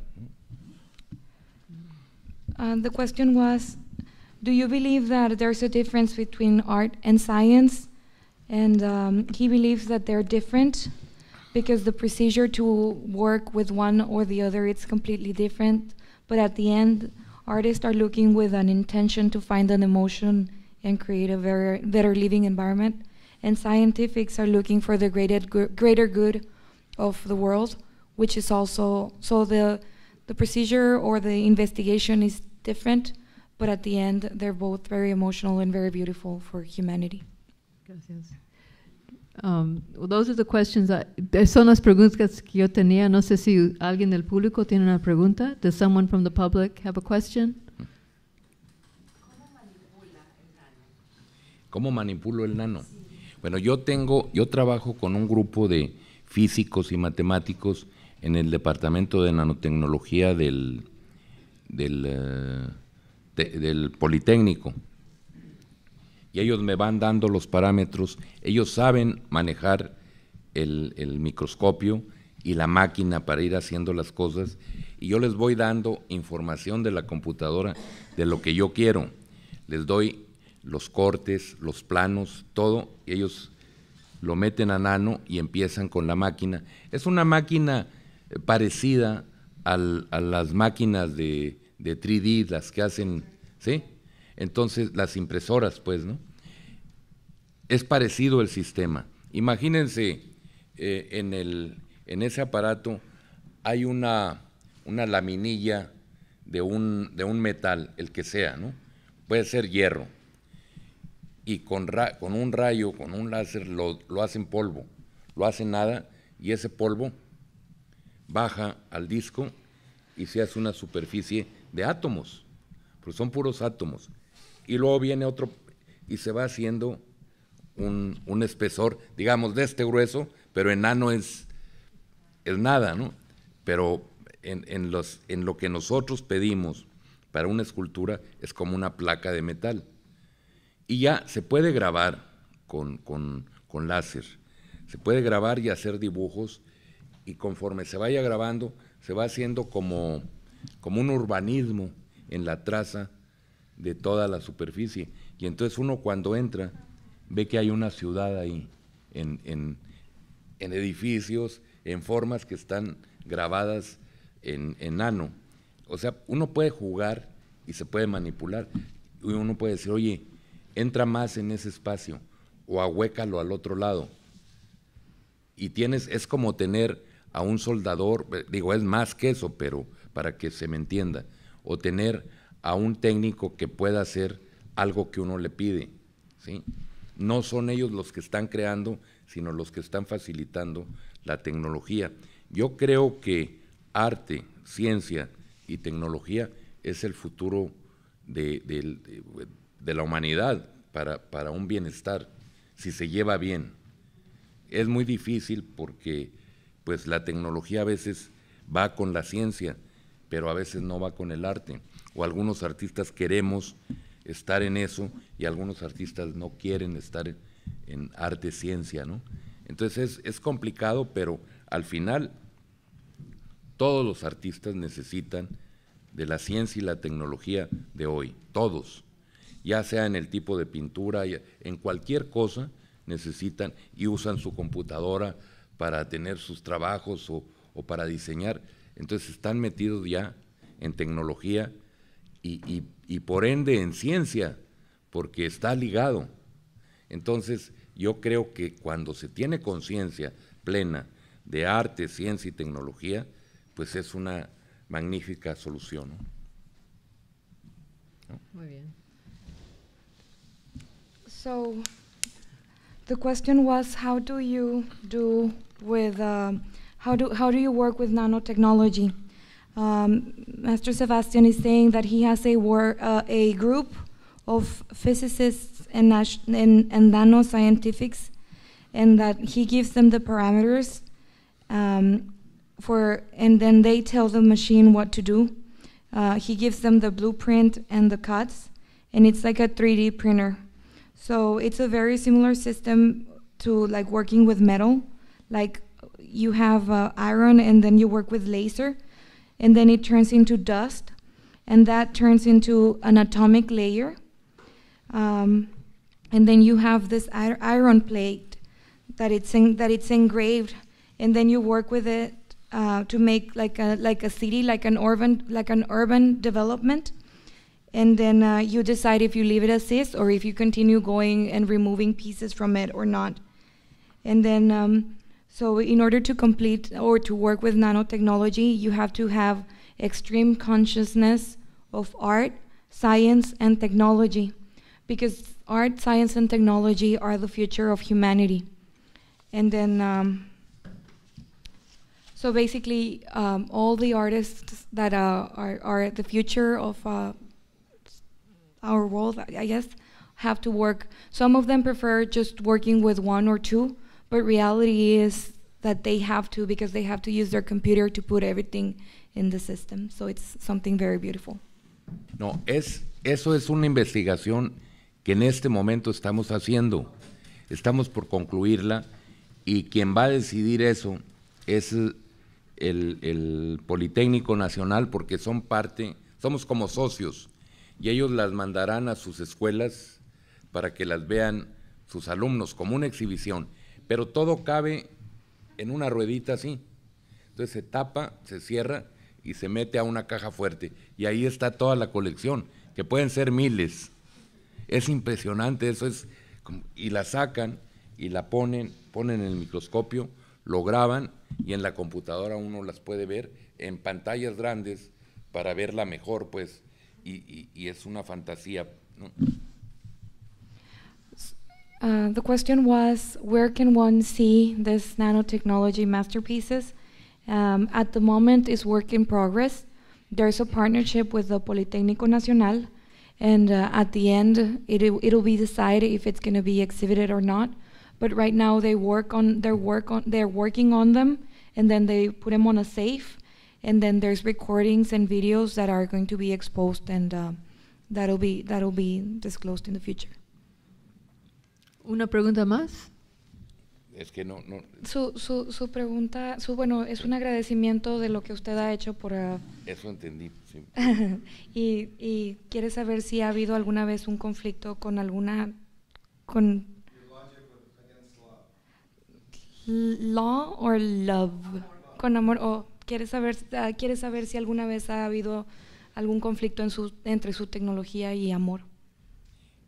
The question was, do you believe that there's a difference between art and science? And he believes that they're different because the procedure to work with one or the other is completely different. But at the end, artists are looking with an intention to find an emotion and create a better living environment. And scientifics are looking for the greater good of the world, which is also, so the procedure or the investigation is different, but at the end, they're both very emotional and very beautiful for humanity. Gracias. Well, those are the questions. Son las preguntas que yo tenía. No sé si alguien del público tiene una pregunta. Does someone from the public have a question? ¿Cómo manipulo el nano? Bueno, yo trabajo con un grupo de físicos y matemáticos en el departamento de nanotecnología del Politécnico. y ellos me van dando los parámetros. Ellos saben manejar el microscopio y la máquina para ir haciendo las cosas, y yo les voy dando información de la computadora de lo que yo quiero. Les doy los cortes, los planos, todo, y ellos lo meten a Nano y empiezan con la máquina. Es una máquina parecida a las máquinas de 3D, las que hacen, ¿sí? Entonces, las impresoras, pues, ¿no? Es parecido el sistema. Imagínense, en ese aparato hay una laminilla de un metal, el que sea, ¿no? Puede ser hierro, y con un rayo, con un láser, lo hacen polvo, lo hacen nada, y ese polvo baja al disco y se hace una superficie de átomos, porque son puros átomos, y luego viene otro y se va haciendo un espesor, digamos, de este grueso, pero en Nano es nada, ¿no? Pero en lo que nosotros pedimos para una escultura es como una placa de metal, y ya se puede grabar con láser, se puede grabar y hacer dibujos, y conforme se vaya grabando se va haciendo como un urbanismo en la traza de toda la superficie, y entonces uno cuando entra ve que hay una ciudad ahí, en edificios, en formas que están grabadas en Nano. O sea, uno puede jugar y se puede manipular, y uno puede decir, oye, entra más en ese espacio, o ahuécalo al otro lado, y es como tener a un soldador, digo, es más que eso, pero para que se me entienda, o tener a un técnico que pueda hacer algo que uno le pide, ¿sí? No son ellos los que están creando, sino los que están facilitando la tecnología. Yo creo que arte, ciencia y tecnología es el futuro de la humanidad para un bienestar, si se lleva bien. Es muy difícil porque pues la tecnología a veces va con la ciencia, pero a veces no va con el arte, o algunos artistas queremos estar en eso y algunos artistas no quieren estar en arte, ciencia, ¿no? Entonces es complicado, pero al final todos los artistas necesitan de la ciencia y la tecnología de hoy, todos, ya sea en el tipo de pintura, en cualquier cosa necesitan y usan su computadora para tener sus trabajos o para diseñar. Entonces están metidos ya en tecnología y por ende en ciencia, porque está ligado. Entonces yo creo que cuando se tiene conciencia plena de arte, ciencia y tecnología, pues es una magnífica solución, ¿no? Muy bien. So the question was, how do you do with how do you work with nanotechnology? Master Sebastian is saying that he has a group of physicists and nanoscientifics, and that he gives them the parameters and then they tell the machine what to do. He gives them the blueprint and the cuts, and it's like a 3D printer. So it's a very similar system to like working with metal. Like you have iron and then you work with laser, and then it turns into dust, and that turns into an atomic layer. And then you have this iron plate that it's engraved, and then you work with it to make like a city, like an urban development. And then you decide if you leave it as is or if you continue going and removing pieces from it or not. And then, so in order to complete or to work with nanotechnology, you have to have extreme consciousness of art, science, and technology, because art, science, and technology are the future of humanity. And then, so basically, all the artists that are the future of our world, I guess, have to work. Some of them prefer just working with one or two, but reality is that they have to, because they have to use their computer to put everything in the system. So it's something very beautiful. No, eso es una investigación que en este momento estamos haciendo. Estamos por concluirla y quien va a decidir eso es el Politécnico Nacional, porque somos como socios, y ellos las mandarán a sus escuelas para que las vean sus alumnos como una exhibición, pero todo cabe en una ruedita así. Entonces se tapa, se cierra y se mete a una caja fuerte, y ahí está toda la colección, que pueden ser miles. Es impresionante, y la sacan y la ponen en el microscopio, lo graban y en la computadora uno las puede ver en pantallas grandes para verla mejor, pues, y es una fantasía, ¿no? The question was, where can one see this nanotechnology masterpieces? At the moment, it's work in progress. There's a partnership with the Politécnico Nacional, and at the end, it'll be decided if it's going to be exhibited or not. But right now, they're working on them, and then they put them on a safe, and then there's recordings and videos that are going to be exposed, and that'll be disclosed in the future. ¿Una pregunta más? Es que no. Su pregunta, bueno, es un agradecimiento de lo que usted ha hecho por... Eso entendí, sí. y quiere saber si ha habido alguna vez un conflicto con law or love, con amor, o quiere saber si alguna vez ha habido algún conflicto entre su tecnología y amor.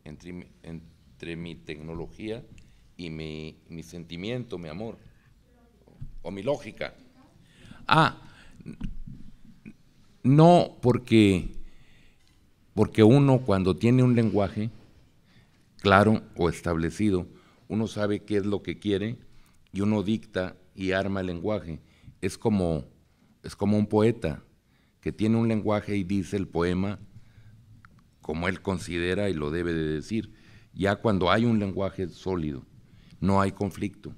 Entre mi tecnología y mi sentimiento, mi amor, o mi lógica. No, porque uno cuando tiene un lenguaje claro o establecido, uno sabe qué es lo que quiere y uno dicta y arma el lenguaje. Es como un poeta que tiene un lenguaje y dice el poema como él considera y lo debe de decir. Ya cuando hay un lenguaje sólido, no hay conflicto.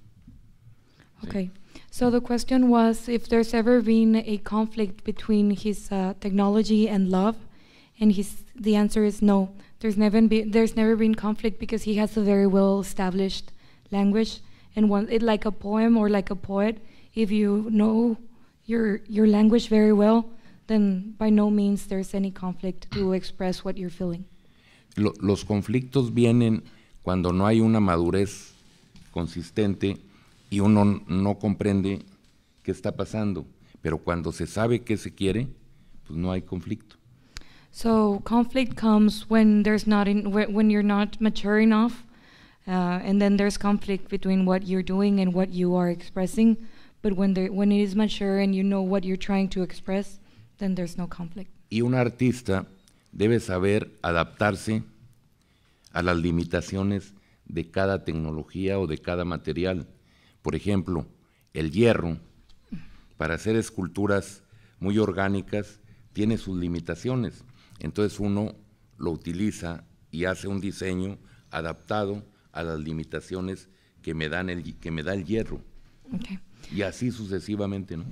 Okay, so the question was if there's ever been a conflict between his technology and love, and the answer is no. There's never been conflict because he has a very well established language, and like a poem or like a poet, if you know your language very well, then by no means there's any conflict to express what you're feeling. Los conflictos vienen cuando no hay una madurez consistente y uno no comprende qué está pasando, pero cuando se sabe qué se quiere, pues no hay conflicto. So conflict comes when when you're not mature enough, and then there's conflict between what you're doing and what you are expressing. But when it is mature and you know what you're trying to express, then there's no conflict. Y un artista debe saber adaptarse a las limitaciones de cada tecnología o de cada material. Por ejemplo, el hierro, para hacer esculturas muy orgánicas, tiene sus limitaciones. Entonces uno lo utiliza y hace un diseño adaptado a las limitaciones que me da el hierro. Okay. Y así sucesivamente, ¿no?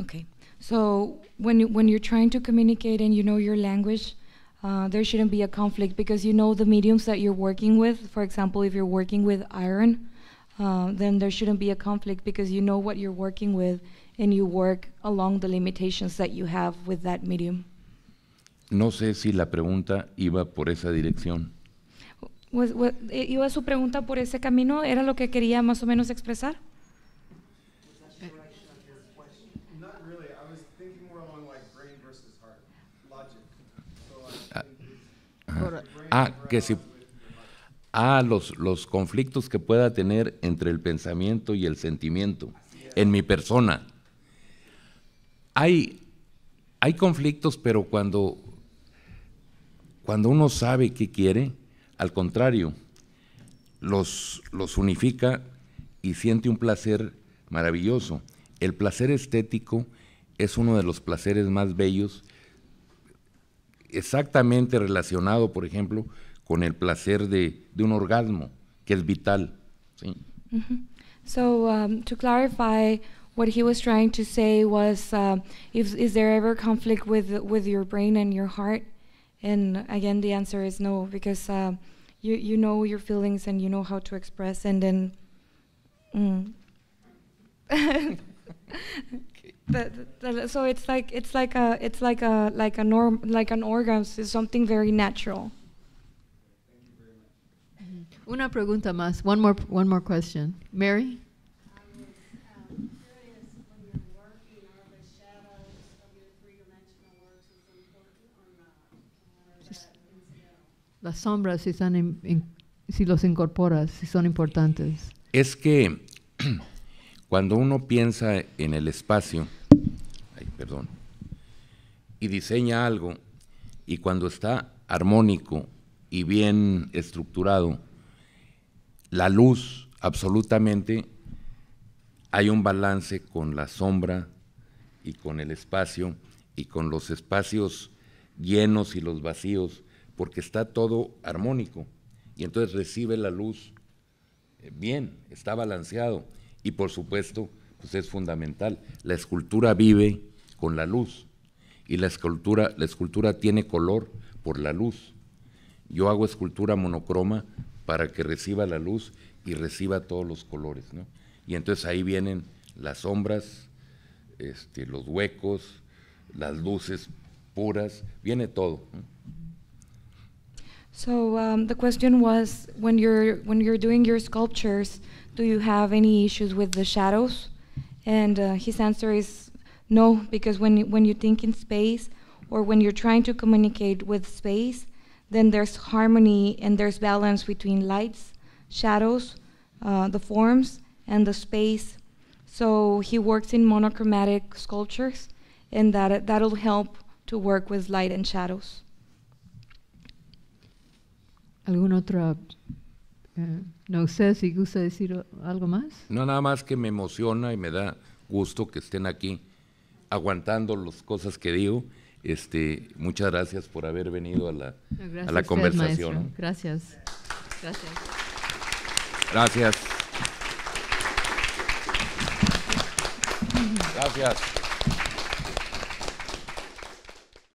Okay. So when you're trying to communicate and you know your language, there shouldn't be a conflict because you know the mediums that you're working with. For example, if you're working with iron, then there shouldn't be a conflict because you know what you're working with and you work along the limitations that you have with that medium. No sé si la pregunta iba por esa dirección. ¿Iba su pregunta por ese camino? ¿Era lo que quería más o menos expresar? Los conflictos que pueda tener entre el pensamiento y el sentimiento en mi persona. Hay conflictos, pero cuando uno sabe qué quiere, al contrario, los unifica y siente un placer maravilloso. El placer estético es uno de los placeres más bellos, exactamente relacionado, por ejemplo, con el placer de un orgasmo, que es vital. ¿Sí? Mm-hmm. So, to clarify, what he was trying to say was, is there ever conflict with your brain and your heart? And again, the answer is no, because you know your feelings and you know how to express, and then so it's like an orgasm is something very natural. Una pregunta más. One more question. Mary? Las sombras, si los incorporas, si son importantes. Es que cuando uno piensa en el espacio, y diseña algo, y cuando está armónico y bien estructurado, la luz absolutamente, hay un balance con la sombra y con el espacio y con los espacios llenos y los vacíos, porque está todo armónico y entonces recibe la luz bien, está balanceado y por supuesto pues es fundamental. La escultura vive con la luz y la escultura tiene color por la luz. Yo hago escultura monocroma para que reciba la luz y reciba todos los colores, ¿no? Y entonces ahí vienen las sombras, los huecos, las luces puras, viene todo, ¿no? So the question was, when you're doing your sculptures, do you have any issues with the shadows? And his answer is no, because when you think in space, or when you're trying to communicate with space, then there's harmony and there's balance between lights, shadows, the forms, and the space. So he works in monochromatic sculptures, and that'll help to work with light and shadows. ¿Alguna otra? No sé si gusta decir algo más. No, nada más que me emociona y me da gusto que estén aquí aguantando las cosas que digo. Muchas gracias por haber venido a la conversación. Maestro. Gracias. Gracias. Gracias. Gracias.